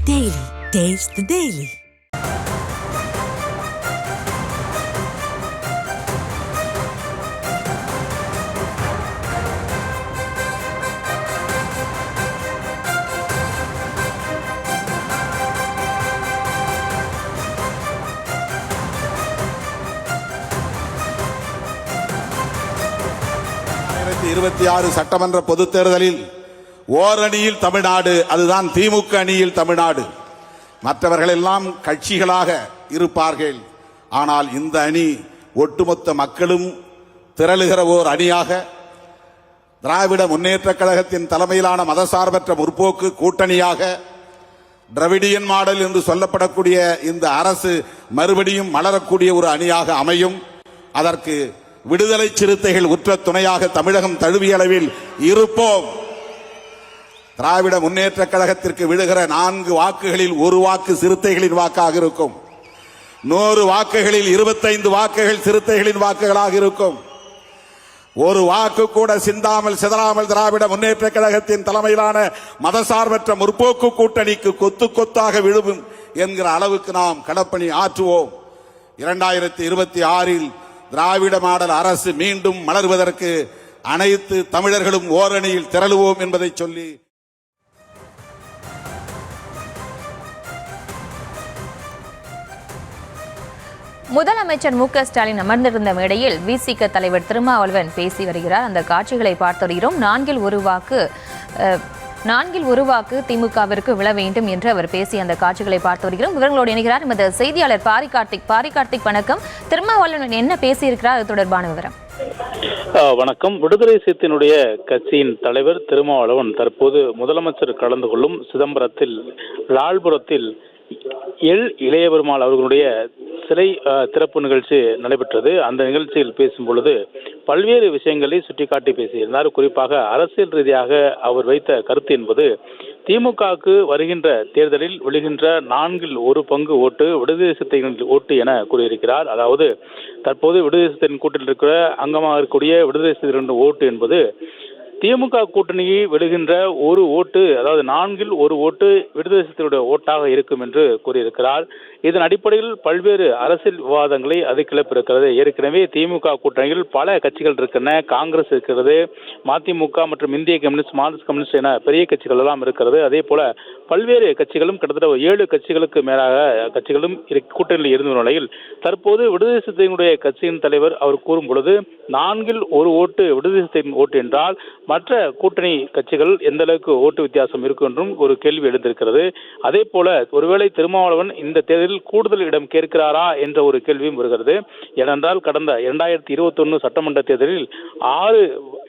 Daily. Taste the Daily. சட்டமன்ற பொதுத் தேர்தலில் ஓரணியில் தமிழ்நாடு, அதுதான் திமுக அணியில் தமிழ்நாடு. மற்றவர்கள் எல்லாம் கட்சிகளாக இருப்பார்கள். ஆனால் இந்த அணி ஒட்டுமொத்த மக்களும் திரளுகிற ஓர் அணியாக, திராவிட முன்னேற்ற கழகத்தின் தலைமையிலான மதசார்பற்ற முற்போக்கு கூட்டணியாக, டிராவிடியன் மாடல் என்று சொல்லப்படக்கூடிய இந்த அரசு மறுபடியும் மலரக்கூடிய ஒரு அணியாக அமையும். அதற்கு விடுதலை சிறுத்தைகள் உற்ற துணையாக தமிழகம் தழுவிய அளவில் இருப்போம். திராவிட முன்னேற்ற கழகத்திற்கு விழுகிற 4 வாக்குகளில் 1 வாக்கு சிறுத்தைகளின் வாக்காக இருக்கும். 100 வாக்குகளில் 25 வாக்குகள் சிறுத்தைகளின் வாக்குகளாக இருக்கும். ஒரு வாக்கு கூட சிந்தாமல் சிதறாமல் திராவிட முன்னேற்ற கழகத்தின் தலைமையிலான மதசார்பற்ற முற்போக்கு கூட்டணிக்கு கொத்து கொத்தாக விழுவும் என்கிற அளவுக்கு நாம் களப்பணி ஆற்றுவோம். 2026 திராவிட மாடல் அரசு மீண்டும் மலர்வதற்கு அனைத்து தமிழர்களும் ஓரணியில் திரளுவோம் என்பதை சொல்லி, முதலமைச்சர் மு க ஸ்டாலின் அமர்ந்திருந்த மேடையில் விசிக தலைவர் திருமாவளவன் பேசி வருகிறார். அந்த காட்சிகளை பார்த்து வருகிறோம். 4 1 வாக்கு திமுகவிற்கு விழ வேண்டும் என்று அவர் பேசி அந்த காட்சிகளை பார்த்து வருகிறோம். விவரங்களோடு இணைகிறார் எமது செய்தியாளர் பாரி கார்த்திக். வணக்கம். திருமாவளவன் என்ன பேசியிருக்கிறார், அது தொடர்பான விவரம்? வணக்கம். விடுதலை சிறுத்தையினுடைய கட்சியின் தலைவர் திருமாவளவன் தற்போது முதலமைச்சர் கலந்து கொள்ளும் சிதம்பரத்தில் லால்புரத்தில் இளையபெருமாள் அவர்களுடைய சிலை திறப்பு நிகழ்ச்சி நடைபெற்றது. அந்த நிகழ்ச்சியில் பேசும் பொழுது பல்வேறு விஷயங்களை சுட்டிக்காட்டி பேசியிருந்தார். குறிப்பாக அரசியல் ரீதியாக அவர் வைத்த கருத்து என்பது, திமுகவுக்கு வருகின்ற தேர்தலில் விழுகின்ற 4 1 பங்கு ஓட்டு விடுதலை சிறுத்தைகளின் ஓட்டு என கூறியிருக்கிறார். அதாவது தற்போது விடுதலை சிறுத்தைகளின் கூட்டத்தில் இருக்கிற அங்கமாக இருக்கக்கூடிய விடுதலை சிறுத்தைகளின் ஓட்டு என்பது திமுக கூட்டணியை விடுகின்ற 1 ஓட்டு, அதாவது 4 1 ஓட்டு விடுதலை சிறுத்தைகளுடைய ஓட்டாக இருக்கும் என்று கூறியிருக்கிறார். இதன் அடிப்படையில் பல்வேறு அரசியல் விவாதங்களை அது கிளப்பிருக்கிறது. ஏற்கனவே திமுக கூட்டணியில் பல கட்சிகள் இருக்கின்றன. காங்கிரஸ் இருக்கிறது, மதிமுக மற்றும் இந்திய கம்யூனிஸ்ட், மார்க்சிஸ்ட் கம்யூனிஸ்ட் என பெரிய கட்சிகள் எல்லாம் இருக்கிறது. அதே போல பல்வேறு கட்சிகளும் கிட்டத்தட்ட 7 கட்சிகளுக்கு மேலாக கட்சிகளும் கூட்டணியில் இருந்த நிலையில் தற்போது விடுதலை சிறுத்தைகளுடைய கட்சியின் தலைவர் அவர் கூறும் பொழுது 4 1 ஓட்டு விடுதலை சிறுத்தைகளின் ஓட்டு என்றால் மற்ற கூட்டணி கட்சிகள் எந்த அளவுக்கு ஓட்டு வித்தியாசம் இருக்கும் என்றும் ஒரு கேள்வி எழுந்திருக்கிறது. அதே போல ஒருவேளை திருமாவளவன் இந்த தேர்தலில் கூடுதல் இடம் கேட்கிறாரா என்ற ஒரு கேள்வியும் வருகிறது. ஏனென்றால் கடந்த 2021 சட்டமன்ற தேர்தலில் 6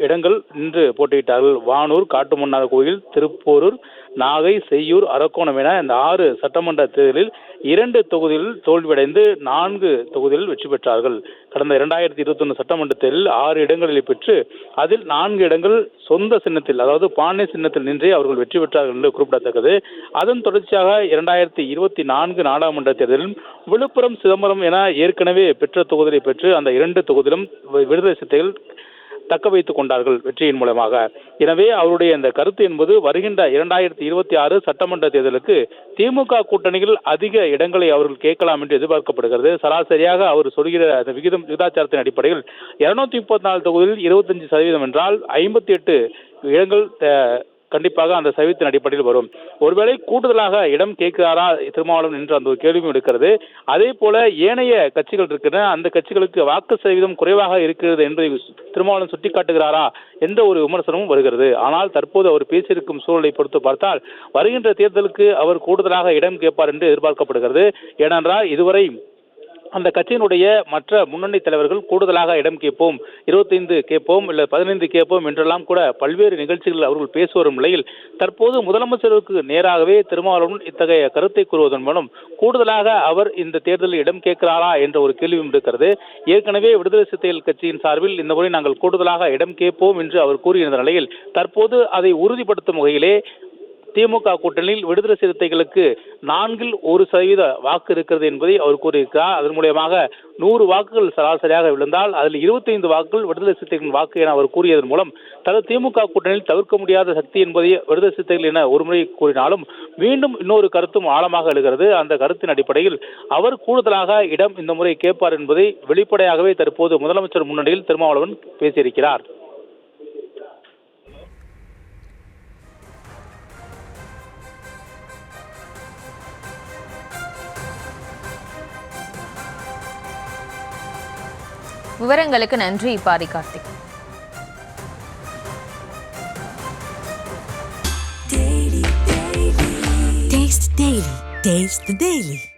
இடங்கள் நின்று போட்டியிட்டார்கள். வானூர், காட்டுமன்னார் கோயில், திருப்போரூர், நாகை, செய்யூர், அரக்கோணம் என இந்த 6 சட்டமன்ற தேர்தலில் 2 தொகுதிகளில் தோல்வியடைந்து 4 தொகுதிகளில் வெற்றி பெற்றார்கள். கடந்த 2021 சட்டமன்ற தேர்தலில் 6 இடங்களில் பெற்று அதில் 4 இடங்கள் சொந்த சின்னத்தில், அதாவது பானை சின்னத்தில் நின்றே அவர்கள் வெற்றி பெற்றார்கள் என்று குறிப்பிடத்தக்கது. அதன் தொடர்ச்சியாக 2024 நாடாளுமன்ற தேர்தலில் விழுப்புரம், சிதம்பரம் என ஏற்கனவே பெற்ற தொகுதியை பெற்று அந்த 2 தொகுதியிலும் விடுதலை சிறுத்தைகள் தக்க வைத்துக் கொண்டார்கள் வெற்றியின் மூலமாக. எனவே அவருடைய இந்த கருத்து என்பது வருகின்ற 2026 சட்டமன்ற தேர்தலுக்கு திமுக கூட்டணியில் அதிக இடங்களை அவர்கள் கேட்கலாம் என்று எதிர்பார்க்கப்படுகிறது. சராசரியாக அவர் சொல்கிற அந்த விகிதாச்சாரத்தின் அடிப்படையில் 234 தொகுதியில் 25% என்றால் 58 இடங்கள் கண்டிப்பாக அந்த சதவீதத்தின் அடிப்படையில் வரும். ஒருவேளை கூடுதலாக இடம் கேட்கிறாரா திருமாவளவன் என்று அந்த ஒரு கேள்வியும் இருக்கிறது. அதே போல ஏனைய கட்சிகள் இருக்கின்றன, அந்த கட்சிகளுக்கு வாக்கு சதவீதம் குறைவாக இருக்கிறது என்று திருமாவளவன் சுட்டிக்காட்டுகிறாரா என்ற ஒரு விமர்சனமும் வருகிறது. ஆனால் தற்போது அவர் பேசியிருக்கும் சூழலை பொறுத்து பார்த்தால் வருகின்ற தேர்தலுக்கு அவர் கூடுதலாக இடம் கேட்பார் என்று எதிர்பார்க்கப்படுகிறது. ஏனென்றால் இதுவரை அந்த கட்சியினுடைய மற்ற முன்னணி தலைவர்கள் கூடுதலாக இடம் கேட்போம், 25 கேட்போம், இல்லை 15 கேட்போம் என்றெல்லாம் கூட பல்வேறு நிகழ்ச்சிகளில் அவர்கள் பேசி வரும் நிலையில் தற்போது முதலமைச்சருக்கு நேராகவே திருமாவளவன் இத்தகைய கருத்தை கூறுவதன் மூலம் கூடுதலாக அவர் இந்த தேர்தலில் இடம் கேட்கிறாரா என்ற ஒரு கேள்வியும் இருக்கிறது. ஏற்கனவே விடுதலை சிறுத்தைகள் கட்சியின் சார்பில் இந்த முறை நாங்கள் கூடுதலாக இடம் கேட்போம் என்று அவர் கூறியிருந்த நிலையில் தற்போது அதை உறுதிப்படுத்தும் வகையிலே திமுக கூட்டணியில் விடுதலை சிறுத்தைகளுக்கு 1% வாக்கு இருக்கிறது என்பதை அவர் கூறியிருக்கிறார். அதன் மூலமாக 100 வாக்குகள் சராசரியாக விழுந்தால் அதில் 25 வாக்குகள் விடுதலை சிறுத்தைகளின் வாக்கு என அவர் கூறியதன் மூலம் தனது திமுக கூட்டணியில் தவிர்க்க முடியாத சக்தி என்பதை விடுதலை சிறுத்தைகள் என ஒருமுறை கூறினாலும் மீண்டும் இன்னொரு கருத்தும் ஆழமாக எழுகிறது. அந்த கருத்தின் அடிப்படையில் அவர் கூடுதலாக இடம் இந்த முறை கேட்பார் என்பதை வெளிப்படையாகவே தற்போது முதலமைச்சர் முன்னணியில் திருமாவளவன் பேசியிருக்கிறார். விவரங்களுக்கு நன்றி Pari Karthik. Taste the Daily.